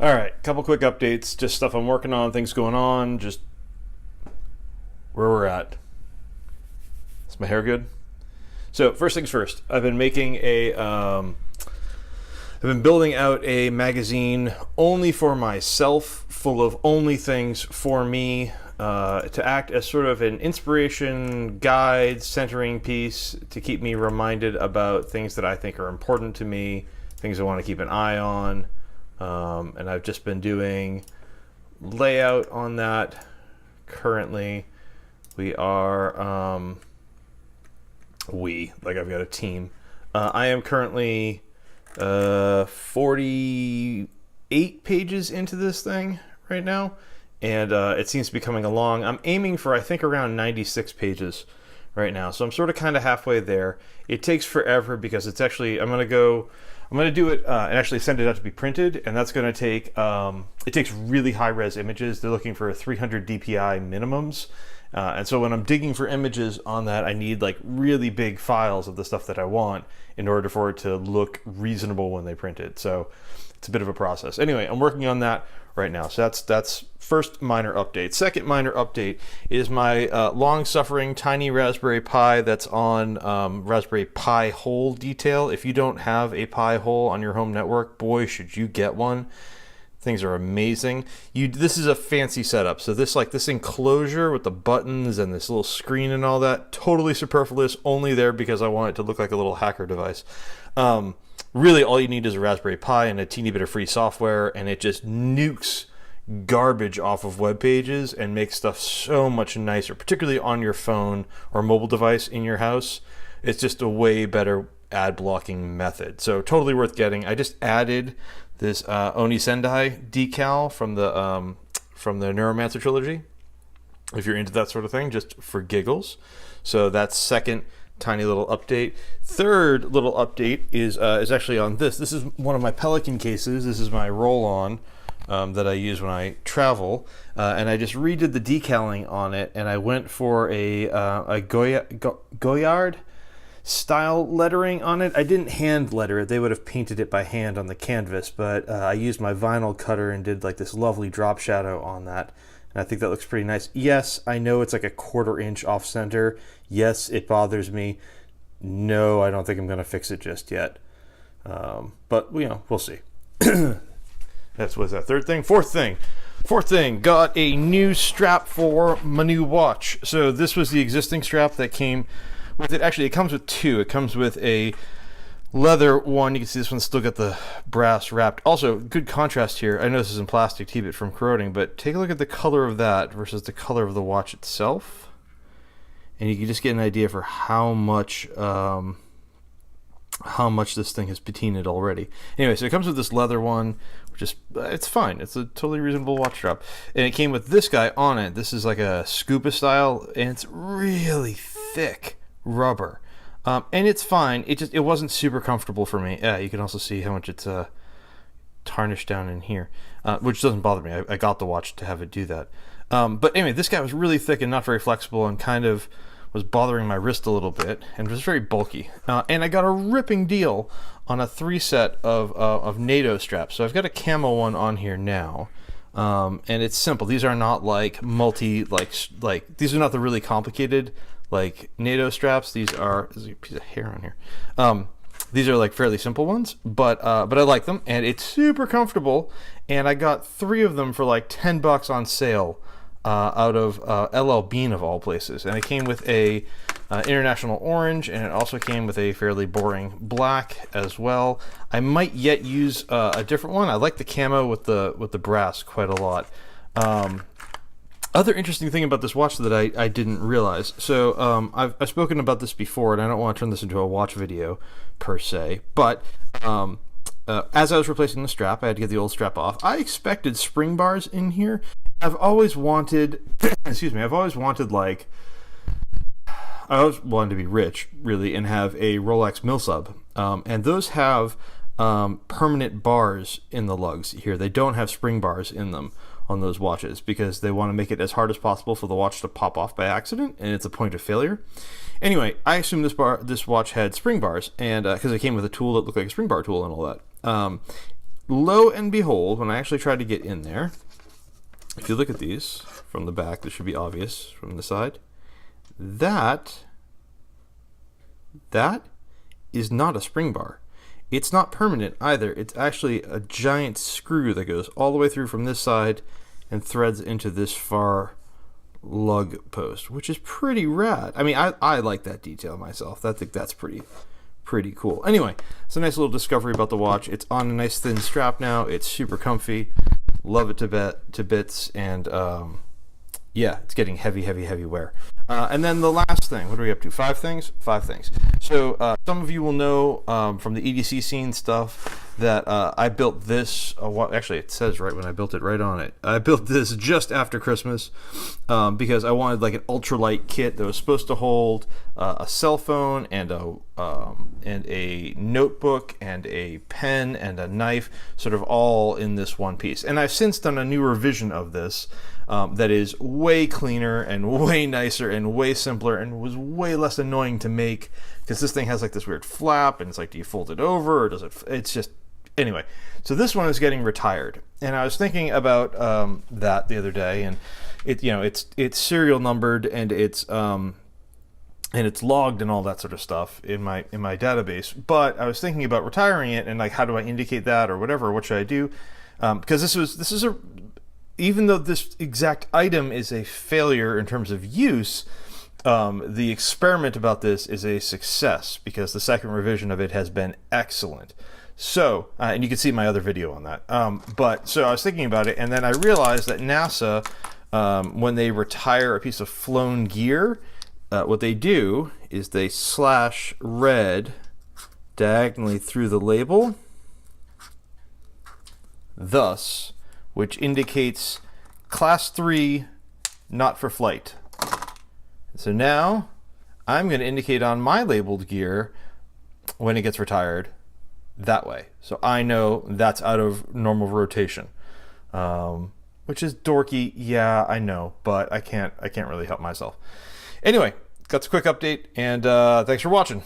All right, couple quick updates, just stuff I'm working on, things going on, just where we're at. Is my hair good? So first things first, I've been building out a magazine only for myself, full of only things for me, to act as sort of an inspiration, guide, centering piece to keep me reminded about things that I think are important to me, things I want to keep an eye on. And I've just been doing layout on that currently. We are, I've got a team. I am currently 48 pages into this thing right now, and it seems to be coming along. I'm aiming for, I think, around 96 pages right now, so I'm sort of kind of halfway there. It takes forever because it's actually, I'm going to do it and actually send it out to be printed, and that's going to take, it takes really high-res images. They're looking for 300 DPI minimums, and so when I'm digging for images on that, I need like really big files of the stuff that I want in order for it to look reasonable when they print it. So it's a bit of a process. Anyway, I'm working on that right now. So that's first minor update. Second minor update is my long-suffering tiny Raspberry Pi that's on Raspberry Pi hole detail. If you don't have a Pi hole on your home network, boy, should you get one. Things are amazing. This is a fancy setup. So this enclosure with the buttons and this little screen and all that, totally superfluous, only there because I want it to look like a little hacker device. Really, all you need is a Raspberry Pi and a teeny bit of free software, and it just nukes garbage off of web pages and makes stuff so much nicer, particularly on your phone or mobile device in your house. It's just a way better ad blocking method. So totally worth getting. I just added this Oni Sendai decal from the Neuromancer trilogy, if you're into that sort of thing, just for giggles. So that's second tiny little update. Third little update is actually on this. This is one of my Pelican cases. This is my roll-on that I use when I travel, and I just redid the decaling on it, and I went for a Goyard style lettering on it. I didn't hand letter it. They would have painted it by hand on the canvas, but I used my vinyl cutter and did like this lovely drop shadow on that. And I think that looks pretty nice. Yes, I know it's like a 1/4 inch off center. Yes, it bothers me. No, I don't think I'm going to fix it just yet. But, we'll see. That's what's that third thing. Fourth thing, got a new strap for my new watch. So this was the existing strap that came with it. Actually, it comes with two. It comes with a leather one. You can see this one's still got the brass wrapped. Also, good contrast here. I know this is in plastic to keep it from corroding, but take a look at the color of that versus the color of the watch itself. And you can just get an idea for how much this thing has patinaed already. Anyway, so it comes with this leather one, which is, it's fine. It's a totally reasonable watch strap. And it came with this guy on it. This is like a scuba style, and it's really thick rubber. And it's fine. It wasn't super comfortable for me. Yeah, you can also see how much it's tarnished down in here, which doesn't bother me. I got the watch to have it do that. But anyway, this guy was really thick and not very flexible, and kind of was bothering my wrist a little bit, and it was very bulky. And I got a ripping deal on a 3 set of NATO straps. So I've got a camo one on here now, and it's simple. These are not like these are not the really complicated like NATO straps. There's a piece of hair on here. These are like fairly simple ones, but I like them, and it's super comfortable. And I got 3 of them for like $10 on sale out of LL Bean of all places. And it came with a international orange, and it also came with a fairly boring black as well. I might yet use a different one. I like the camo with the brass quite a lot. Other interesting thing about this watch that I didn't realize. So I've spoken about this before, and I don't want to turn this into a watch video per se, but as I was replacing the strap, I had to get the old strap off. I expected spring bars in here. I've always wanted, I've always wanted to be rich, really, and have a Rolex Milsub. And those have permanent bars in the lugs here. They don't have spring bars in them on those watches because they want to make it as hard as possible for the watch to pop off by accident, and it's a point of failure. Anyway, I assumed this watch had spring bars, and because it came with a tool that looked like a spring bar tool and all that. lo and behold, when I actually tried to get in there, if you look at these from the back, this should be obvious from the side, that is not a spring bar. It's not permanent either. It's actually a giant screw that goes all the way through from this side and threads into this far lug post, which is pretty rad. I mean, I like that detail myself. I think that's pretty cool. Anyway, it's a nice little discovery about the watch. It's on a nice thin strap now. It's super comfy. Love it to bits. And yeah, it's getting heavy wear. And then the last thing, what are we up to? 5 things? 5 things. So some of you will know from the EDC scene stuff that I built this, actually it says right when I built it, right on it. I built this just after Christmas because I wanted like an ultralight kit that was supposed to hold a cell phone and a notebook and a pen and a knife, sort of all in this one piece. And I've since done a new revision of this that is way cleaner and way nicer and way simpler and was way less annoying to make, because this thing has like this weird flap and it's like, do you fold it over or does it, it's just, anyway. So this one is getting retired, and I was thinking about that the other day, and it's serial numbered and it's logged and all that sort of stuff in my database, but I was thinking about retiring it and like, how do I indicate that or whatever, what should I do? Because this is even though this exact item is a failure in terms of use, the experiment about this is a success because the second revision of it has been excellent. So, and you can see my other video on that. But so I was thinking about it, and then I realized that NASA, when they retire a piece of flown gear, what they do is they slash red diagonally through the label, thus, which indicates class 3, not for flight. So now I'm going to indicate on my labeled gear when it gets retired that way. So I know that's out of normal rotation, which is dorky. Yeah, I know, but I can't really help myself. Anyway, that's a quick update, and thanks for watching.